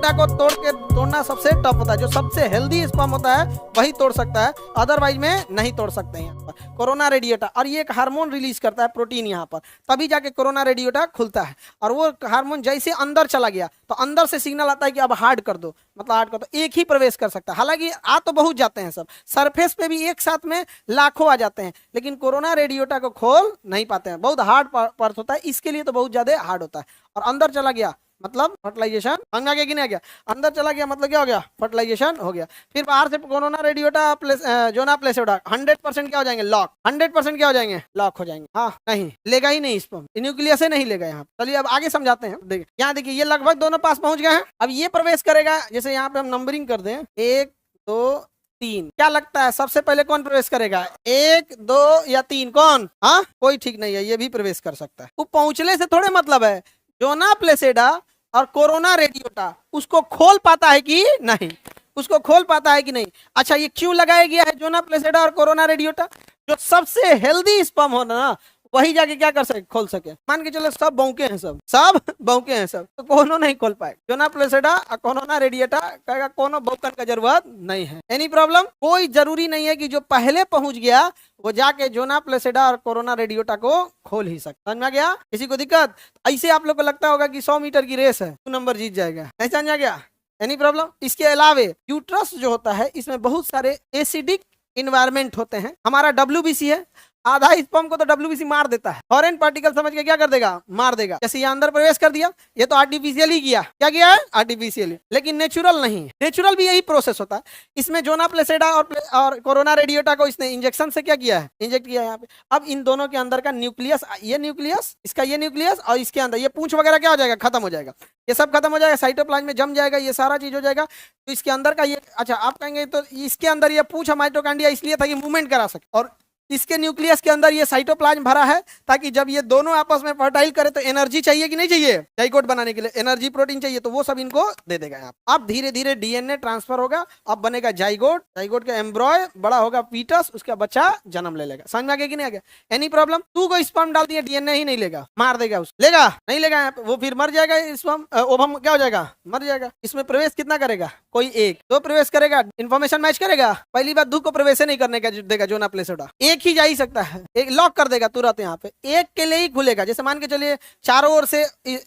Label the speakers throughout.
Speaker 1: रेडियोटा को तोड़ना सबसे टफ होता है। जो सबसे हेल्दी स्पर्म होता है वही तोड़ सकता है, अदरवाइज में नहीं तोड़ सकते हैं यहाँ पर कोरोना रेडियोटा। और ये एक हार्मोन रिलीज करता है प्रोटीन यहाँ पर, तभी जाके कोरोना रेडियोटा खुलता है। और वो हार्मोन जैसे अंदर चला गया तो अंदर से सिग्नल आता है कि अब हार्ड कर दो, मतलब हार्ड कर दो। एक ही प्रवेश कर सकता है, हालांकि आ तो बहुत जाते हैं सब, सरफेस पे भी एक साथ में लाखों आ जाते हैं, लेकिन कोरोना रेडियोटा को खोल नहीं पाते हैं। बहुत हार्ड पर्थ होता है, इसके लिए तो बहुत ज्यादा हार्ड होता है। और अंदर चला गया मतलब फर्टिलाइजेशन, समझ आ गया कि नहीं आ गया? अंदर चला गया मतलब क्या हो गया? फर्टिलाइजेशन हो गया। फिर बाहर से कोरोना रेडियोटा जोना प्लेसेडा 100% क्या हो जाएंगे? लॉक। 100% क्या हो जाएंगे? लॉक हो जाएंगे। हाँ नहीं लेगा ही नहीं, स्पर्म न्यूक्लियस से नहीं लेगा यहाँ। चलिए अब आगे समझाते हैं। देखिए यहाँ देखिए ये लगभग दोनों पास पहुंच गए हैं। अब ये प्रवेश करेगा, जैसे यहाँ पे हम नंबरिंग कर दें 1 2 3, क्या लगता है सबसे पहले कौन प्रवेश करेगा? 1 2 या 3? कौन? हाँ कोई ठीक नहीं है, ये भी प्रवेश कर सकता है। वो पहुंचने से थोड़े मतलब है, जोना प्लेसेडा और कोरोना रेडियोटा उसको खोल पाता है कि नहीं, उसको खोल पाता है कि नहीं। अच्छा ये क्यों लगाया गया है जोना प्लेसेडा और कोरोना रेडियोटा? जो सबसे हेल्दी स्पर्म हो ना वही जाके क्या कर सके? खोल सके। मान के चलो सब बौके हैं, सब बौके हैं सब, तो कोनो नहीं खोल पाए। जोना प्लेसेडा और कोरोना रेडियोटा कहेगा कोनो बौकन का जरूरत नहीं है। Any problem? कोई जरूरी नहीं है कि जो पहले पहुंच गया वो जाके जोना प्लेसेडा और कोरोना रेडियोटा को खोल ही सकता। समझ में गया? किसी को दिक्कत? ऐसे आप लोग को लगता होगा कि 100 मीटर की रेस है, 2 नंबर जीत जाएगा, ऐसा समझ गया? Any problem? इसके अलावे यूट्रस जो होता है इसमें बहुत सारे एसिडिक इन्वायरमेंट होते हैं। हमारा WBC है, आधा स्पर्म को तो WBC मार देता है, फॉरेन पार्टिकल समझ के क्या कर देगा? मार देगा। जैसे ये अंदर प्रवेश कर दिया, ये तो आर्टिफिशियली किया। क्या किया है? आर्टिफिशियली। लेकिन नेचुरल नहीं, नेचुरल भी यही प्रोसेस होता है। इसमें जोना प्लेसेडा और कोरोना रेडियोटा को इसने इंजेक्शन से क्या किया है? इंजेक्ट किया है यहाँ पे। अब इन दोनों के अंदर का न्यूक्लियस, ये न्यूक्लियस, इसका ये न्यूक्लियस, और इसके अंदर ये पूंछ वगैरह क्या हो जाएगा? खत्म हो जाएगा, ये सब खत्म हो जाएगा, साइटोप्लाज्म में जम जाएगा, ये सारा चीज हो जाएगा। तो इसके अंदर का ये, अच्छा आप कहेंगे तो इसके अंदर ये पूंछ माइटोकॉन्ड्रिया इसलिए था कि मूवमेंट करा सके, और इसके न्यूक्लियस के अंदर ये साइटोप्लाज्म भरा है ताकि जब ये दोनों आपस में फर्टाइल करे तो एनर्जी चाहिए कि नहीं चाहिए? जाइगोट बनाने के लिए एनर्जी प्रोटीन चाहिए, तो वो सब इनको दे देगा यहाँ। अब धीरे धीरे डीएनए ट्रांसफर होगा, अब बनेगा जाइगोट, जाइगोट का एम्ब्रॉय बड़ा होगा पीटस, उसका बच्चा जन्म ले लेगा। समझ में आ गया कि नहीं आ गया? Any problem? तू को स्पर्म डाल दिया, डीएनए ही नहीं लेगा, मार देगा उसको। लेगा नहीं लेगा यहाँ पे, वो फिर मर जाएगा। स्पर्म ओवम क्या हो जाएगा? मर जाएगा। इसमें प्रवेश कितना करेगा? कोई 1 2 प्रवेश करेगा, इन्फॉर्मेशन मैच करेगा। पहली बात दू को प्रवेश नहीं करने का देगा जोना प्लेसेडा, एक ही जा ही सकता है, एक लॉक कर देगा तुरंत। यहाँ पे एक के लिए ही खुलेगा। जैसे मान के चलिए चारों ओर से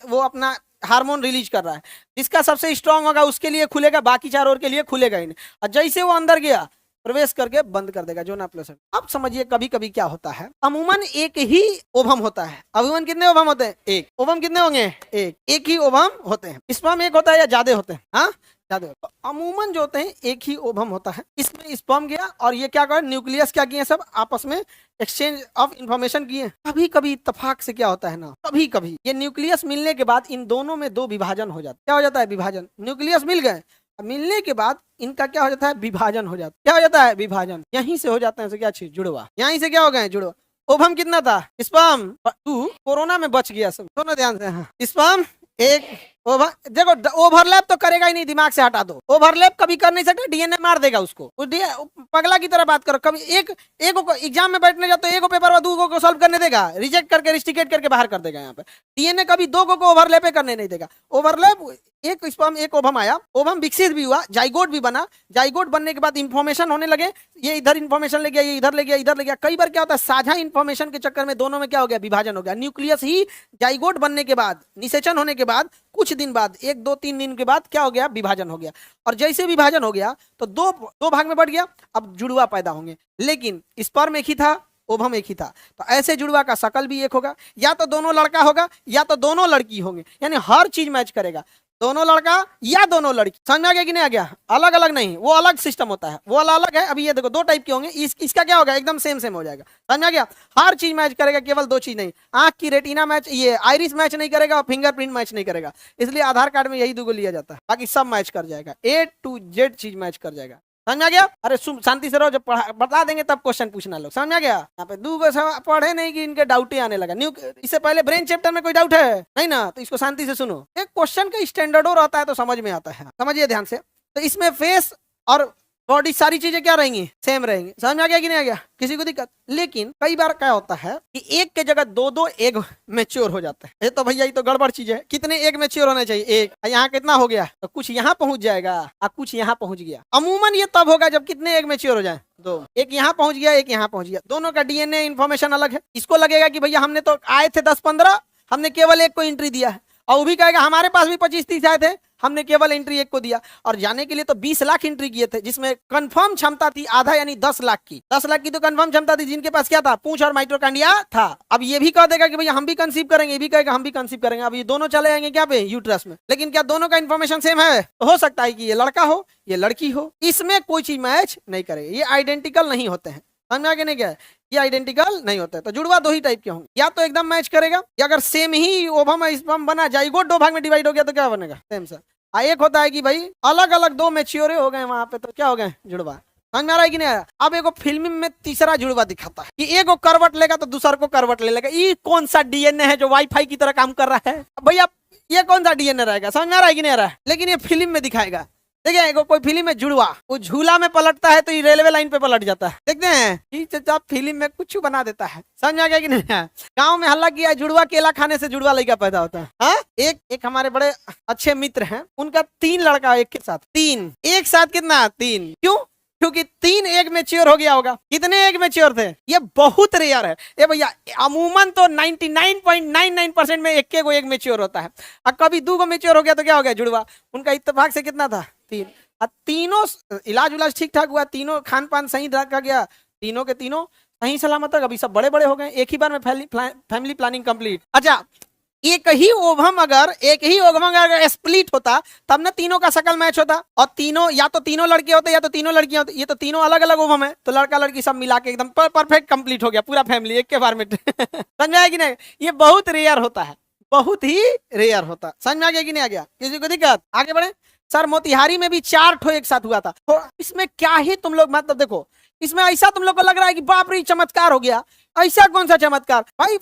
Speaker 1: वो अपना हार्मोन रिलीज कर रहा है, जिसका सबसे स्ट्रांग होगा उसके लिए खुलेगा, बाकी चारों ओर के लिए खुलेगा ही नहीं। और जैसे वो अंदर गया प्रवेश करके बंद कर देगा जोना प्लेसेडा। अब समझिए कभी कभी क्या होता है, अमूमन एक ही ओवम होता है। अमूमन कितने ओवम होते हैं? एक। ओवम कितने होंगे? एक ही ओवम होते हैं। स्पर्म एक होता है या ज्यादा होते हैं? हाँ ज्यादा। तो अमूमन जो होते हैं एक ही ओवम होता है। इसमें स्पर्म गया और ये क्या कर, न्यूक्लियस क्या किए, सब आपस में एक्सचेंज ऑफ इंफॉर्मेशन किए। कभी कभी इत्तेफाक से क्या होता है ना, कभी कभी ये न्यूक्लियस मिलने के बाद इन दोनों में 2 विभाजन हो जाता है। क्या हो जाता है? विभाजन। न्यूक्लियस मिल गए, मिलने के बाद इनका क्या हो जाता है? विभाजन हो जाता है। क्या हो जाता है? विभाजन। यहीं से हो जाता है क्या चीज? जुड़वा। यहीं से क्या हो गए? जुड़वा। ओवम कितना था? स्पर्म 2, कोरोना में बच गया सब। दोनों ध्यान से, हाँ स्पर्म 1, देखो ओवरलैप तो करेगा ही नहीं, दिमाग से हटा दो। ओवरलैप कभी कर नहीं सकता, डीएनए मार देगा उसको। पगला की तरह बात करो। कभी एक को एग्जाम में बैठने जाओ तो एक पेपर में 2 को सॉल्व करने देगा? रिजेक्ट करके रिस्ट्रिकेट करके बाहर कर देगा। यहाँ पे डीएनए कभी 2 को ओवरलैप करने नहीं देगा। ओवरलैप, एक स्पर्म एक ओवम आया, ओवम विकसित भी हुआ, जाइगोट भी बना, जाइगोट बनने के बाद इंफॉर्मेशन होने लगे, ये इधर इंफॉर्मेशन ले गया, ये इधर ले गया, इधर ले गया। कई बार क्या होता है, साझा इंफॉर्मेशन के चक्कर में दोनों में क्या हो गया? विभाजन हो गया। न्यूक्लियस ही जाइगोट बनने के बाद, निषेचन होने के बाद कुछ दिन बाद, 1 2 3 दिन के बाद क्या हो गया? विभाजन हो गया। और जैसे विभाजन हो गया तो दो भाग में बढ़ गया। अब जुड़वा पैदा होंगे, लेकिन स्पर्म एक ही था, ओवम एक ही था। तो ऐसे जुड़वा का शकल भी एक होगा, या तो दोनों लड़का होगा या तो दोनों लड़की होंगे, यानी हर चीज मैच करेगा। दोनों लड़का या दोनों लड़की। समझ में आ गया कि नहीं आ गया? अलग अलग नहीं, वो अलग सिस्टम होता है, वो अलग है। अभी ये देखो 2 टाइप के होंगे, इसका क्या होगा? एकदम सेम हो जाएगा। समझ में आ गया? हर चीज मैच करेगा, केवल 2 चीज नहीं। आंख की रेटिना मैच, ये आइरिस मैच नहीं करेगा, और फिंगरप्रिंट मैच नहीं करेगा। इसलिए आधार कार्ड में यही 2 लिया जाता है, बाकी सब मैच कर जाएगा। A to Z चीज मैच कर जाएगा। समझ में आ गया? अरे शांति से रहो, जब बता देंगे तब क्वेश्चन पूछना लोग। समझ में आ गया? यहाँ पे 2 पढ़े नहीं कि इनके डाउट ही आने लगा। इससे पहले ब्रेन चैप्टर में कोई डाउट है नहीं ना, तो इसको शांति से सुनो। एक क्वेश्चन का स्टैंडर्ड रहता है तो समझ में आता है, समझिए ध्यान से। तो इसमें फेस और बॉडी सारी चीजें क्या रहेंगी, सेम रहेंगी। समझ में आ गया कि नहीं आ गया, किसी को दिक्कत? लेकिन कई बार क्या होता है कि एक के जगह दो दो एग मैच्योर हो जाता है। ये तो भैया ये तो गड़बड़ चीज है। कितने एग मैच्योर होने चाहिए? एक। यहाँ कितना हो गया? तो कुछ यहाँ पहुंच जाएगा और कुछ यहाँ पहुंच गया। अमूमन ये तब होगा जब कितने एग मैच्योर हो जाए? दो। एक यहाँ पहुंच गया, एक यहाँ पहुंच गया, दोनों का डीएनए इन्फॉर्मेशन अलग है। इसको लगेगा कि भैया हमने तो आए थे 10-15, हमने केवल एक को एंट्री दिया है, और वो भी कहेगा हमारे पास भी 25-30 आए थे, हमने केवल एंट्री एक को दिया। और जाने के लिए तो 20 लाख एंट्री किए थे, जिसमें कंफर्म क्षमता थी आधा, यानी 10 लाख की। 10 लाख की तो कंफर्म क्षमता थी, जिनके पास क्या था? पूंछ और माइटोकॉन्ड्रिया था। अब ये भी कह देगा कि भैया हम भी कंसीव करेंगे, ये भी कहेगा हम भी कंसीव करेंगे। अब ये दोनों चले जाएंगे क्या पे? यूट्रस में। लेकिन क्या दोनों का इन्फॉर्मेशन सेम है? तो हो सकता है कि ये लड़का हो, ये लड़की हो, इसमें कोई चीज मैच नहीं करेगी। ये आइडेंटिकल नहीं होते हैं। समझ में आगे नहीं क्या? ये आइडेंटिकल नहीं होता है। तो जुड़वा दो ही टाइप के होंगे, या तो एकदम मैच करेगा, या अगर सेम ही ओवम स्पर्म बना, जाइगोट दो भाग में डिवाइड हो गया तो क्या बनेगा? Same sir. एक होता है कि भाई अलग अलग दो मैच्योर हो गए वहां पे, तो क्या हो गए? जुड़वा। समझ में आ रहा है कि नहीं आया? अब एगो फिल्म में तीसरा जुड़वा दिखाता है कि एगो करवट लेगा तो दूसर को करवट ले लेगा। ये कौन सा डीएनए है जो वाईफाई की तरह काम कर रहा है? भैया ये कौन सा डीएनए रहेगा? समझ में आ रहा है कि नहीं आ रहा है? लेकिन ये फिल्म में दिखाएगा। देखिए एगो कोई फिल्म में जुड़वा, वो झूला में पलटता है तो ये रेलवे लाइन पे पलट जाता है। देखते हैं फिल्म में कुछ बना देता है। समझ में आ गया कि नहीं? गांव में हल्ला किया, जुड़वा केला खाने से जुड़वा लड़का पैदा होता है। हाँ? एक हमारे बड़े अच्छे मित्र हैं, उनका 3 लड़का एक के साथ। 3 एक साथ कितना? 3। क्यों? क्योंकि 3 एग मैच्योर हो गया होगा। कितने एग मैच्योर थे? ये बहुत रेयर है। ये भैया अमूमन तो 99.99% में एक को एग मैच्योर होता है, और कभी 2 को मैच्योर हो गया तो क्या हो गया? जुड़वा। उनका इत्तेफाक से कितना था? 3। और तीनों इलाज उलाज ठीक ठाक हुआ, तीनों खान पान सही रखा गया, तीनों के तीनों सही सलामत तक अभी सब बड़े बड़े हो गए। एक ही बार में फैमिली प्लानिंग कंप्लीट। अच्छा, एक ही ओवम अगर स्प्लिट होता तब ना तीनों का शकल मैच होता, और तीनों या तो तीनों लड़के होते या तो तीनों लड़कियां होती। ये तो तीनों अलग अलग ओवम है, तो लड़का लड़की सब मिला के एकदम परफेक्ट कंप्लीट हो गया, पूरा फैमिली एक के बार में। समझ में आया कि नहीं? ये बहुत रेयर होता है, बहुत ही रेयर होता है। समझ में आ गया कि नहीं आ गया? किसी को दिक्कत? आगे बढ़े सर। मोतिहारी में भी 4 ठो एक साथ हुआ था। तो इसमें क्या ही तुम लोग मतलब देखो, इसमें ऐसा तुम लोग को लग रहा है कि बाप रे चमत्कार हो गया। ऐसा कौन सा चमत्कार भाई?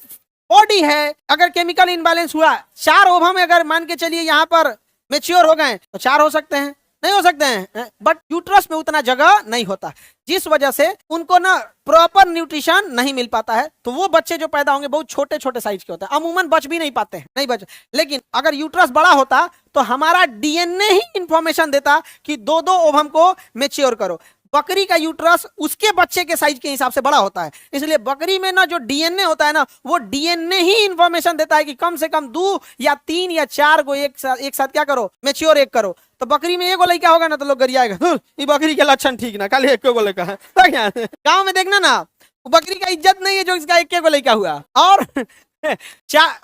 Speaker 1: बॉडी है, अगर केमिकल इनबैलेंस हुआ, 4 ओवम अगर मान के चलिए यहाँ पर मैच्योर हो गए तो 4 हो सकते हैं, नहीं हो सकते हैं? बट यूट्रस में उतना जगह नहीं होता, जिस वजह से उनको ना प्रॉपर न्यूट्रिशन नहीं मिल पाता है। तो वो बच्चे जो पैदा होंगे बहुत छोटे छोटे साइज के होते हैं, अमूमन बच भी नहीं पाते हैं, नहीं बच। लेकिन अगर यूट्रस बड़ा होता तो हमारा डीएनए ही इंफॉर्मेशन देता कि 2-2 ओवम को मैच्योर करो। बकरी का यूट्रस उसके बच्चे के साइज के हिसाब से बड़ा होता है, इसलिए बकरी में ना जो डीएनए होता है ना, वो डीएनए ही इंफॉर्मेशन देता है कि कम से कम 2 या 3 या 4 को एक साथ क्या करो? मैच्योर एक करो। तो बकरी में एगो लड़का होगा ना तो लोग गरियाएगा, ये बकरी के लक्षण ठीक ना, खाली एक को लड़का है। गाँव में देखना ना, बकरी का इज्जत नहीं है जो इसका एक को लड़का हुआ। और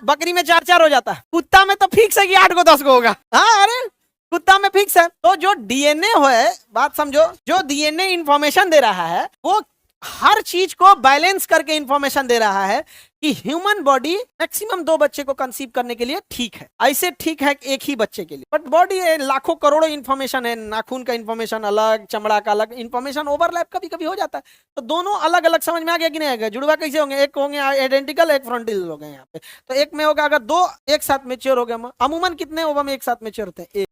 Speaker 1: बकरी में 4-4 हो जाता है, कुत्ता में तो फिक्स है कि 8 को 10 को होगा। हाँ, अरे कुत्ता में फिक्स है। तो जो डीएनए है, बात समझो, जो डीएनए इंफॉर्मेशन दे रहा है वो हर चीज को बैलेंस करके इंफॉर्मेशन दे रहा है कि ह्यूमन बॉडी मैक्सिमम 2 बच्चे को कंसीव करने के लिए ठीक है। ऐसे ठीक है एक ही बच्चे के लिए, बट बॉडी लाखों करोड़ों इंफॉर्मेशन है। नाखून का इंफॉर्मेशन अलग, चमड़ा का अलग, इंफॉर्मेशन ओवरलैप कभी कभी हो जाता है। तो दोनों अलग अलग समझ में आ गया कि नहीं आ गया? जुड़वा कैसे होंगे? एक होंगे आइडेंटिकल, एक फ्रंटल हो गए यहाँ पे। तो एक में होगा अगर 2 एक साथ मैच्योर हो गए, अमूमन कितने ओवम एक साथ मैच्योर होते हैं?